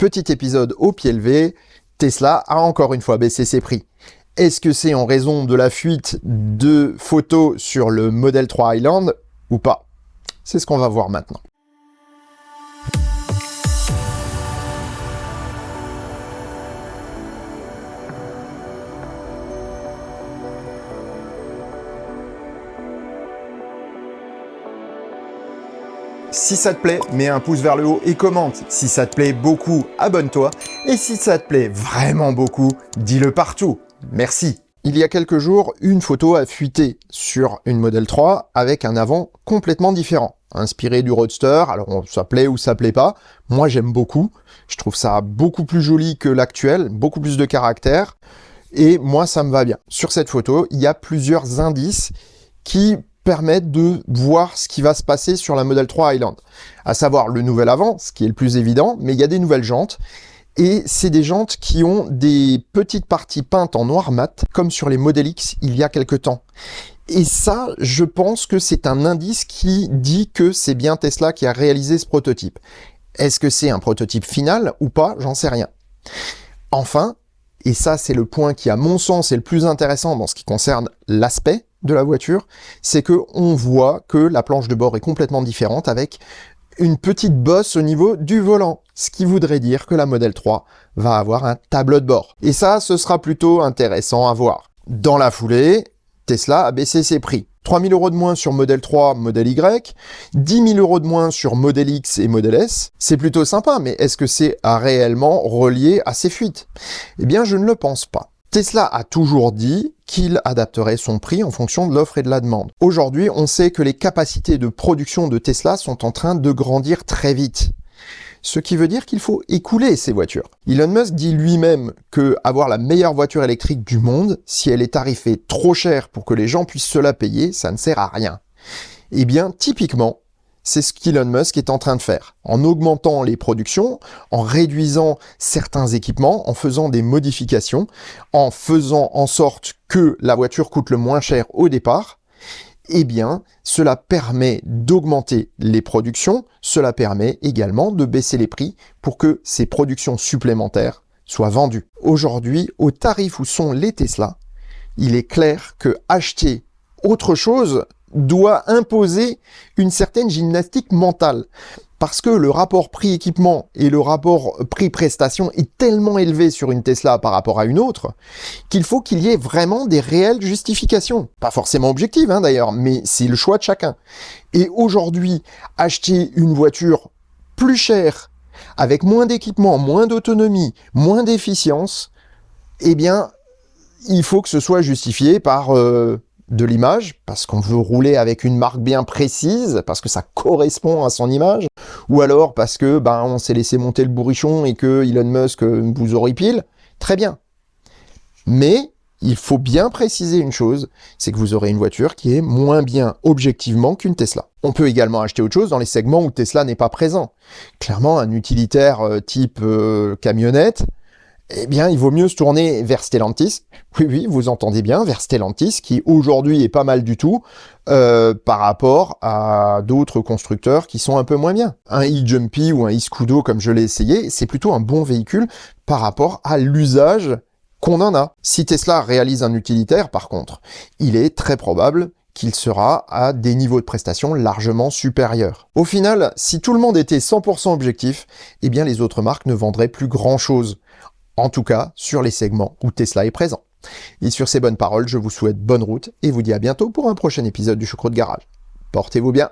Petit épisode au pied levé, Tesla a encore une fois baissé ses prix. Est-ce que c'est en raison de la fuite de photos sur le Model 3 Highland ou pas? C'est ce qu'on va voir maintenant. Si ça te plaît, mets un pouce vers le haut et commente. Si ça te plaît beaucoup, abonne-toi. Et si ça te plaît vraiment beaucoup, dis-le partout. Merci. Il y a quelques jours, une photo a fuité sur une Model 3 avec un avant complètement différent. Inspiré du Roadster, alors ça plaît ou ça plaît pas. Moi j'aime beaucoup. Je trouve ça beaucoup plus joli que l'actuel, beaucoup plus de caractère. Et moi ça me va bien. Sur cette photo, il y a plusieurs indices qui permettent de voir ce qui va se passer sur la Model 3 Highland. À savoir le nouvel avant, ce qui est le plus évident, mais il y a des nouvelles jantes. Et c'est des jantes qui ont des petites parties peintes en noir mat, comme sur les Model X il y a quelque temps. Et ça, je pense que c'est un indice qui dit que c'est bien Tesla qui a réalisé ce prototype. Est-ce que c'est un prototype final ou pas? J'en sais rien. Enfin, et ça c'est le point qui à mon sens est le plus intéressant dans ce qui concerne l'aspect de la voiture, c'est que on voit que la planche de bord est complètement différente avec une petite bosse au niveau du volant, ce qui voudrait dire que la Model 3 va avoir un tableau de bord. Et ça, ce sera plutôt intéressant à voir. Dans la foulée, Tesla a baissé ses prix. 3 000 € de moins sur Model 3, Model Y, 10 000 € de moins sur Model X et Model S. C'est plutôt sympa, mais est-ce que c'est réellement relié à ces fuites? Eh bien, je ne le pense pas. Tesla a toujours dit qu'il adapterait son prix en fonction de l'offre et de la demande. Aujourd'hui, on sait que les capacités de production de Tesla sont en train de grandir très vite. Ce qui veut dire qu'il faut écouler ces voitures. Elon Musk dit lui-même que avoir la meilleure voiture électrique du monde, si elle est tarifée trop cher pour que les gens puissent se la payer, ça ne sert à rien. Eh bien, typiquement, c'est ce qu'Elon Musk est en train de faire. En augmentant les productions, en réduisant certains équipements, en faisant des modifications, en faisant en sorte que la voiture coûte le moins cher au départ, eh bien, cela permet d'augmenter les productions, cela permet également de baisser les prix pour que ces productions supplémentaires soient vendues. Aujourd'hui, au tarif où sont les Tesla, il est clair que acheter autre chose doit imposer une certaine gymnastique mentale. Parce que le rapport prix-équipement et le rapport prix-prestation est tellement élevé sur une Tesla par rapport à une autre, qu'il faut qu'il y ait vraiment des réelles justifications. Pas forcément objectives d'ailleurs, mais c'est le choix de chacun. Et aujourd'hui, acheter une voiture plus chère, avec moins d'équipement, moins d'autonomie, moins d'efficience, eh bien, il faut que ce soit justifié par de l'image, parce qu'on veut rouler avec une marque bien précise, parce que ça correspond à son image, ou alors parce que on s'est laissé monter le bourrichon et que Elon Musk vous horripile, très bien. Mais il faut bien préciser une chose, c'est que vous aurez une voiture qui est moins bien objectivement qu'une Tesla. On peut également acheter autre chose dans les segments où Tesla n'est pas présent. Clairement, un utilitaire type camionnette, eh bien, il vaut mieux se tourner vers Stellantis. Oui, vous entendez bien, vers Stellantis, qui aujourd'hui est pas mal du tout, par rapport à d'autres constructeurs qui sont un peu moins bien. Un e-Jumpy ou un e-Scudo, comme je l'ai essayé, c'est plutôt un bon véhicule par rapport à l'usage qu'on en a. Si Tesla réalise un utilitaire, par contre, il est très probable qu'il sera à des niveaux de prestation largement supérieurs. Au final, si tout le monde était 100% objectif, eh bien les autres marques ne vendraient plus grand-chose. En tout cas, sur les segments où Tesla est présent. Et sur ces bonnes paroles, je vous souhaite bonne route et vous dis à bientôt pour un prochain épisode du Choucroute Garage. Portez-vous bien.